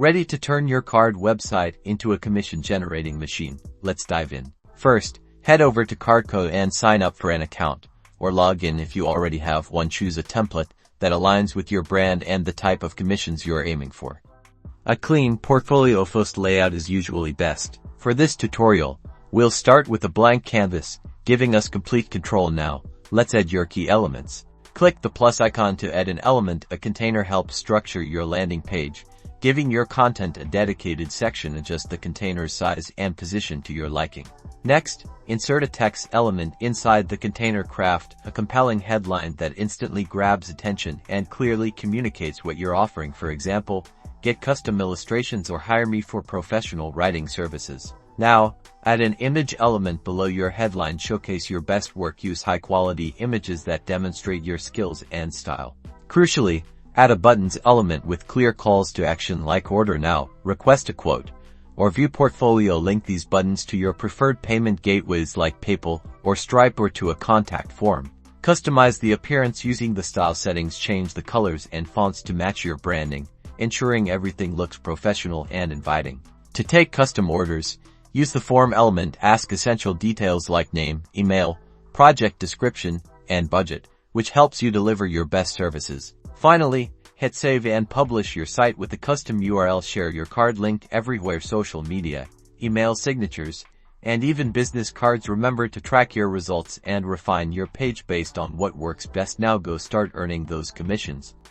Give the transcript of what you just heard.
Ready to turn your card website into a commission-generating machine? Let's dive in. First, head over to Cardco and sign up for an account, or log in if you already have one. Choose a template that aligns with your brand and the type of commissions you're aiming for. A clean, portfolio-focused layout is usually best. For this tutorial, we'll start with a blank canvas, giving us complete control. Now, let's add your key elements. Click the plus icon to add an element. A container helps structure your landing page, giving your content a dedicated section. Adjust the container's size and position to your liking. Next, insert a text element inside the container. Craft a compelling headline that instantly grabs attention and clearly communicates what you're offering. For example, get custom illustrations or hire me for professional writing services. Now, add an image element below your headline. Showcase your best work. Use high-quality images that demonstrate your skills and style. Crucially, add a buttons element with clear calls to action like order now, request a quote, or view portfolio. Link these buttons to your preferred payment gateways like PayPal or Stripe, or to a contact form. Customize the appearance using the style settings. Change the colors and fonts to match your branding, ensuring everything looks professional and inviting. To take custom orders, use the form element. Ask essential details like name, email, project description, and budget, which helps you deliver your best services. Finally, hit save and publish your site with a custom URL. Share your card link everywhere: social media, email signatures, and even business cards. Remember to track your results and refine your page based on what works best. Now go start earning those commissions.